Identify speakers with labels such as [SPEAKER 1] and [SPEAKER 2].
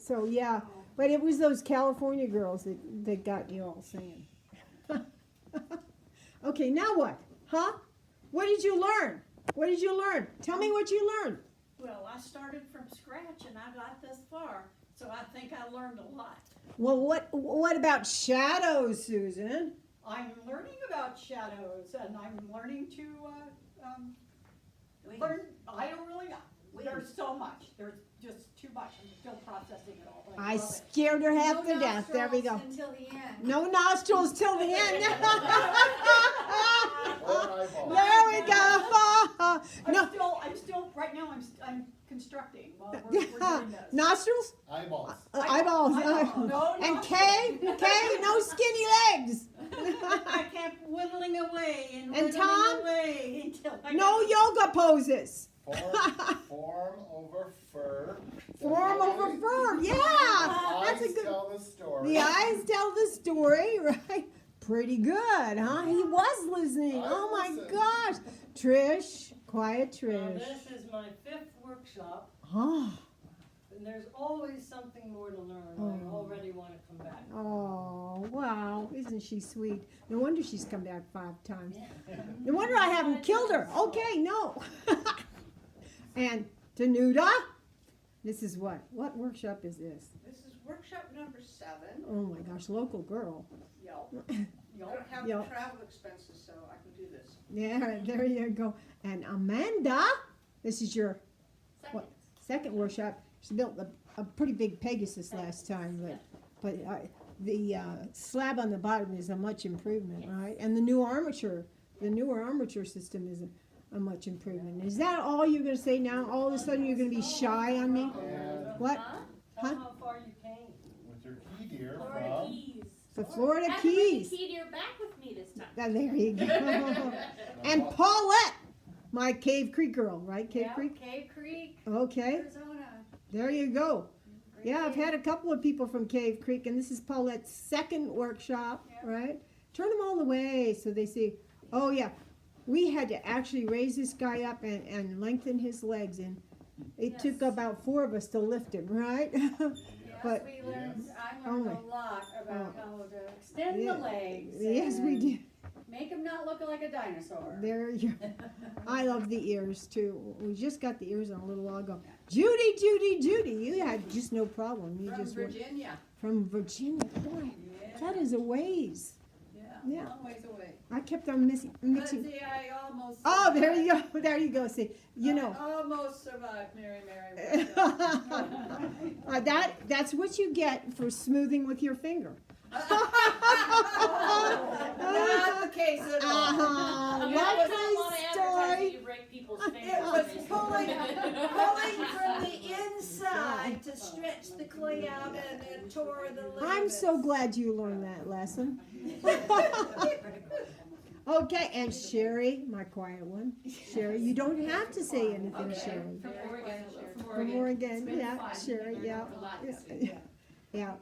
[SPEAKER 1] So yeah, but it was those California girls that got you all singing. Okay, now what? Huh? What did you learn? What did you learn? Tell me what you learned.
[SPEAKER 2] Well, I started from scratch and I got this far, so I think I learned a lot.
[SPEAKER 1] Well, what about shadows, Susan?
[SPEAKER 2] I'm learning about shadows and I'm learning to learn. I don't really know. There's so much. There's just too much. I'm still processing it all.
[SPEAKER 1] I scared her half to death. There we go.
[SPEAKER 3] Until the end.
[SPEAKER 1] No nostrils till the end.
[SPEAKER 4] Or
[SPEAKER 1] There we go. No.
[SPEAKER 2] I'm still right now. I'm constructing while we're doing this.
[SPEAKER 1] Nostrils?
[SPEAKER 4] Eyeballs.
[SPEAKER 1] Eyeballs.
[SPEAKER 2] No,
[SPEAKER 1] And
[SPEAKER 2] no.
[SPEAKER 1] Kay, no skinny legs.
[SPEAKER 2] I kept whittling away and
[SPEAKER 1] And
[SPEAKER 2] whittling
[SPEAKER 1] Tom?
[SPEAKER 2] away until I
[SPEAKER 1] No yoga poses.
[SPEAKER 4] Form over fur.
[SPEAKER 1] Form over verb. Yeah. That's a
[SPEAKER 4] Eyes
[SPEAKER 1] good.
[SPEAKER 4] tell the story.
[SPEAKER 1] The eyes tell the story, right? Pretty good, huh? He was listening.
[SPEAKER 4] I
[SPEAKER 1] Oh my
[SPEAKER 4] listened.
[SPEAKER 1] gosh. Trish, quiet
[SPEAKER 5] Now,
[SPEAKER 1] Trish.
[SPEAKER 5] this is my 5th workshop,
[SPEAKER 1] Oh,
[SPEAKER 5] and there's always something more to learn. I already want to come back.
[SPEAKER 1] oh, wow. Isn't she sweet? No wonder she's come back 5 times. No wonder I haven't killed her. Okay, no. And Danuta, this is what? What workshop is this?
[SPEAKER 3] This is workshop number 7.
[SPEAKER 1] Oh my gosh, local girl.
[SPEAKER 3] I don't have
[SPEAKER 1] Yep.
[SPEAKER 3] travel expenses, so I can do this.
[SPEAKER 1] Yeah, there you go. And Amanda, this is your second workshop. She built a pretty big Pegasus last time, but the slab on the bottom is a much improvement, right? And the new armature, the newer armature system is a much improvement. Is that all you're going to say now? All of a sudden you're going to be shy on me?
[SPEAKER 4] And
[SPEAKER 1] What?
[SPEAKER 5] Tell
[SPEAKER 1] Huh?
[SPEAKER 5] how far you came.
[SPEAKER 4] with your key deer
[SPEAKER 6] Florida
[SPEAKER 4] from
[SPEAKER 6] Keys.
[SPEAKER 1] The Florida
[SPEAKER 6] I have to bring the
[SPEAKER 1] Keys.
[SPEAKER 6] key deer back with me this time.
[SPEAKER 1] There you go. And Paulette, my Cave Creek girl, right? Cave Creek?
[SPEAKER 3] Cave Creek,
[SPEAKER 1] Okay,
[SPEAKER 3] Arizona.
[SPEAKER 1] there you go. Yeah, I've had a couple of people from Cave Creek, and this is Paulette's second workshop, right? Turn them all the way so they see, oh yeah, we had to actually raise this guy up and lengthen his legs, and it took about 4 of us to lift him, right? But-
[SPEAKER 3] Yes, we learned, I
[SPEAKER 1] Oh
[SPEAKER 3] learned
[SPEAKER 1] my-
[SPEAKER 3] a lot about how to extend
[SPEAKER 1] Yeah.
[SPEAKER 3] the legs.
[SPEAKER 1] Yes, we
[SPEAKER 3] and
[SPEAKER 1] did.
[SPEAKER 3] Make them not look like a dinosaur.
[SPEAKER 1] There you go. I love the ears too. We just got the ears on a little while ago. Judy, Judy, Judy, you had just no problem. You
[SPEAKER 3] From
[SPEAKER 1] just went
[SPEAKER 3] Virginia.
[SPEAKER 1] from Virginia. Boy, that is a ways. Yeah.
[SPEAKER 3] Long ways away.
[SPEAKER 1] I kept on
[SPEAKER 3] But
[SPEAKER 1] mixing.
[SPEAKER 3] see, I almost.
[SPEAKER 1] Oh, there you go. There you go. See, you know.
[SPEAKER 3] I almost survived Merry Workshop.
[SPEAKER 1] That's what you get for smoothing with your finger.
[SPEAKER 3] Not the case at all.
[SPEAKER 1] Uh-huh.
[SPEAKER 6] You
[SPEAKER 1] That's
[SPEAKER 6] don't
[SPEAKER 1] my
[SPEAKER 6] want to advertise
[SPEAKER 1] story.
[SPEAKER 6] that you break people's fingers.
[SPEAKER 3] It was pulling from the inside to stretch the clay out and then tore the ligaments.
[SPEAKER 1] I'm so glad you learned that lesson. Okay, and Sherry, my quiet one. Sherry, you don't have to say anything, Sherry.
[SPEAKER 6] From Oregon.
[SPEAKER 1] From Oregon, yeah, Sherry, yeah. Yeah.